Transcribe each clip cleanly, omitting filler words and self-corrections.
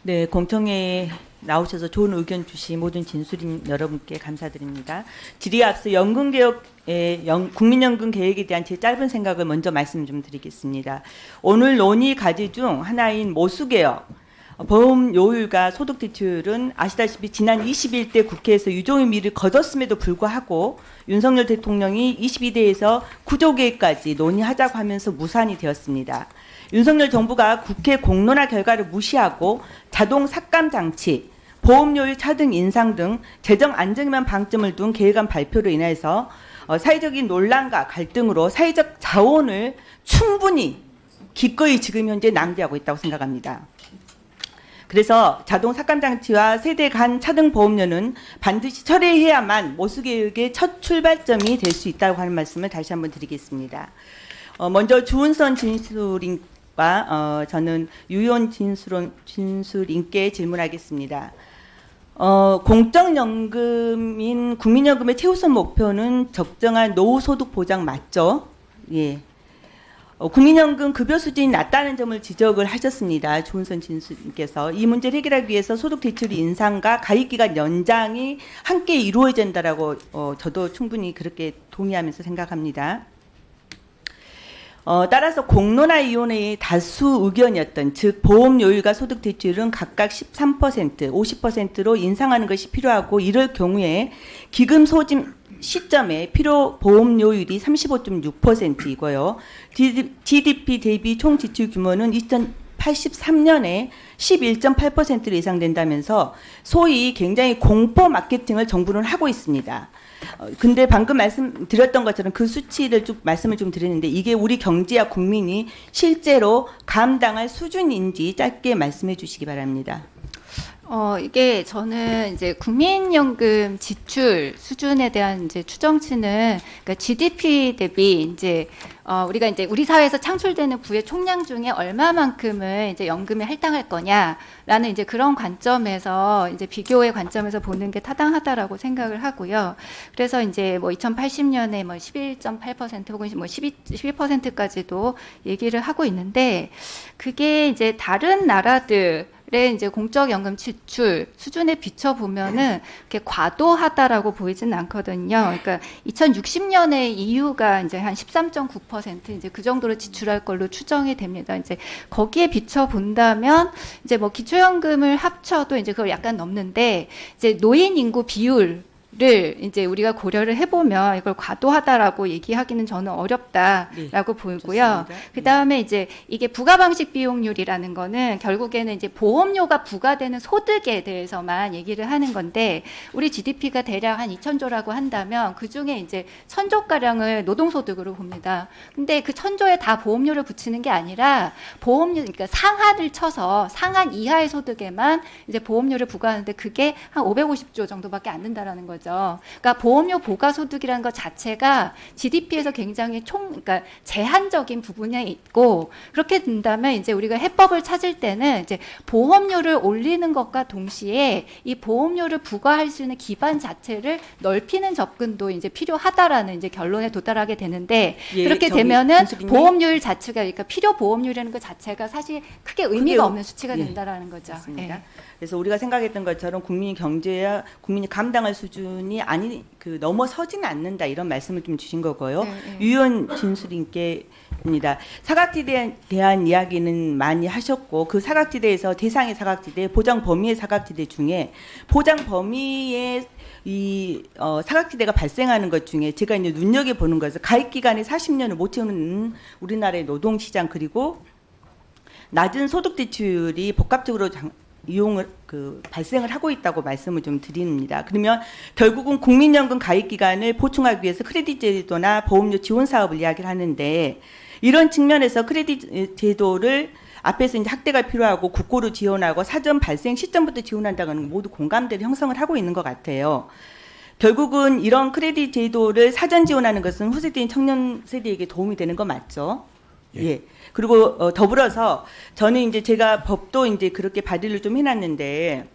네, 공청회에 나오셔서 좋은 의견 주신 모든 진술인 여러분께 감사드립니다. 질의에 앞서 국민연금 계획에 대한 제 짧은 생각을 먼저 말씀 좀 드리겠습니다. 오늘 논의 과제 중 하나인 모수개혁, 보험 요율과 소득 대출은 아시다시피 지난 21대 국회에서 유종의 미를 거뒀음에도 불구하고 윤석열 대통령이 22대에서 구조개혁까지 논의하자고 하면서 무산이 되었습니다. 윤석열 정부가 국회 공론화 결과를 무시하고 자동 삭감 장치, 보험료율 차등 인상 등 재정 안정에만 방점을 둔 계획안 발표로 인해서 사회적인 논란과 갈등으로 사회적 자원을 충분히 기꺼이 지금 현재 낭비하고 있다고 생각합니다. 그래서 자동 삭감 장치와 세대 간 차등 보험료는 반드시 철회해야만 모수개혁의 첫 출발점이 될 수 있다고 하는 말씀을 다시 한번 드리겠습니다. 먼저 주은선 진술인과 저는 유효원 진술인께 질문하겠습니다. 공적연금인 국민연금의 최우선 목표는 적정한 노후소득 보장 맞죠? 예. 국민연금 급여 수준이 낮다는 점을 지적을 하셨습니다. 조은선 진수님께서. 이 문제를 해결하기 위해서 소득 대출 인상과 가입기간 연장이 함께 이루어야 된다라고 저도 충분히 그렇게 동의하면서 생각합니다. 따라서 공론화위원회의 다수 의견이었던 즉 보험료율과 소득 대출은 각각 13%, 50%로 인상하는 것이 필요하고 이럴 경우에 기금 소진 시점에 필요 보험료율이 35.6%이고요. GDP 대비 총 지출 규모는 2083년에 11.8%로 예상된다면서 소위 굉장히 공포 마케팅을 정부는 하고 있습니다. 근데 방금 말씀드렸던 것처럼 그 수치를 좀 말씀을 좀 드렸는데 이게 우리 경제와 국민이 실제로 감당할 수준인지 짧게 말씀해 주시기 바랍니다. 이게 저는 이제 국민연금 지출 수준에 대한 이제 추정치는 그러니까 GDP 대비 이제 우리가 이제 우리 사회에서 창출되는 부의 총량 중에 얼마만큼을 이제 연금에 할당할 거냐라는 이제 그런 관점에서 이제 비교의 관점에서 보는 게 타당하다라고 생각을 하고요. 그래서 이제 뭐 2080년에 뭐 11.8% 혹은 뭐 12%까지도 얘기를 하고 있는데 그게 이제 다른 나라들 이제 공적연금 지출 수준에 비춰보면은 그렇게 과도하다라고 보이지는 않거든요. 그러니까 2060년에 EU가 이제 한 13.9% 이제 그 정도로 지출할 걸로 추정이 됩니다. 이제 거기에 비춰본다면 이제 뭐 기초연금을 합쳐도 이제 그걸 약간 넘는데 이제 노인 인구 비율 를 이제 우리가 고려를 해보면 이걸 과도하다라고 얘기하기는 저는 어렵다라고 보이고요. 그 다음에 이제 이게 부가방식 비용률이라는 거는 결국에는 이제 보험료가 부과되는 소득에 대해서만 얘기를 하는 건데 우리 GDP가 대략 한 2,000조라고 한다면 그 중에 이제 1,000조가량을 노동소득으로 봅니다. 근데 그 1,000조에 다 보험료를 붙이는 게 아니라 보험료, 그러니까 상한을 쳐서 상한 이하의 소득에만 이제 보험료를 부과하는데 그게 한 550조 정도밖에 안 된다라는 거죠. 그러니까 보험료 부가소득이라는 것 자체가 GDP에서 굉장히 그러니까 제한적인 부분이 있고 그렇게 된다면 이제 우리가 해법을 찾을 때는 이제 보험료를 올리는 것과 동시에 이 보험료를 부과할 수 있는 기반 자체를 넓히는 접근도 이제 필요하다라는 이제 결론에 도달하게 되는데 그렇게 되면은 보험료율 자체가 그러니까 필요 보험료라는 것 자체가 사실 크게 의미가 없는 수치가 된다라는 거죠. 네. 그래서 우리가 생각했던 것처럼 국민 경제야 국민이 감당할 수준이 넘어서지는 않는다 이런 말씀을 좀 주신 거고요. 유연 진술인께입니다. 사각지대에 대한 이야기는 많이 하셨고 그 사각지대에서 대상의 사각지대, 보장 범위의 사각지대 중에 보장 범위의 사각지대가 발생하는 것 중에 제가 이제 눈여겨 보는 것은 가입 기간에 40년을 못 채우는 우리나라의 노동시장 그리고 낮은 소득 대출이 복합적으로 발생을 하고 있다고 말씀을 좀 드립니다. 그러면 결국은 국민연금 가입 기간을 보충하기 위해서 크레딧 제도나 보험료 지원 사업을 이야기를 하는데 이런 측면에서 크레딧 제도를 앞에서 이제 확대가 필요하고 국고로 지원하고 사전 발생 시점부터 지원한다는 모두 공감대를 형성을 하고 있는 것 같아요. 결국은 이런 크레딧 제도를 사전 지원하는 것은 후세대인 청년 세대에게 도움이 되는 거 맞죠? 예. 그리고 더불어서 저는 이제 제가 법도 이제 그렇게 발의를 좀 해놨는데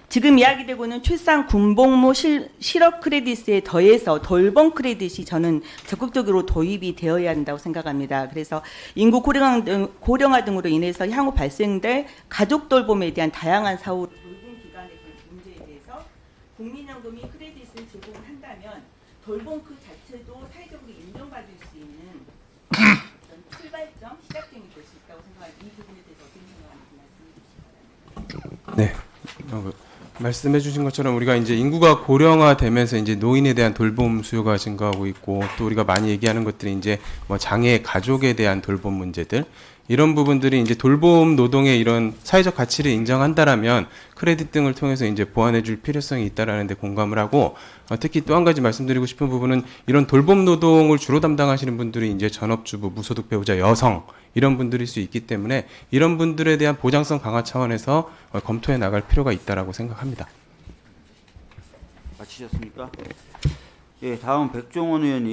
지금 이야기되고는 출산 군복무 실업 크레딧에 더해서 돌봄 크레딧이 저는 적극적으로 도입이 되어야 한다고 생각합니다. 그래서 인구 고령화 등으로 인해서 향후 발생될 가족 돌봄에 대한 다양한 사후 돌봄 기관의 문제에 대해서 국민연금이 크레딧을 제공한다면 돌봄 그 자체도 사회적으로 인정받을 수 있는 어떤 출발점, 시작점이 될 수 있다고 생각합니다. 이 부분에 대해서 어떻게 생각하는지 말씀해 주시기 바랍니다. 네. 말씀해 주신 것처럼 우리가 이제 인구가 고령화되면서 이제 노인에 대한 돌봄 수요가 증가하고 있고, 또 우리가 많이 얘기하는 것들이 이제 뭐 장애 가족에 대한 돌봄 문제들, 이런 부분들이 이제 돌봄 노동의 이런 사회적 가치를 인정한다라면 크레딧 등을 통해서 이제 보완해 줄 필요성이 있다라는 데 공감을 하고, 특히 또 한 가지 말씀드리고 싶은 부분은 이런 돌봄 노동을 주로 담당하시는 분들이 이제 전업주부, 무소득 배우자, 여성 이런 분들일 수 있기 때문에 이런 분들에 대한 보장성 강화 차원에서 검토해 나갈 필요가 있다라고 생각합니다. 마치셨습니까? 예, 다음 백종원 의원님.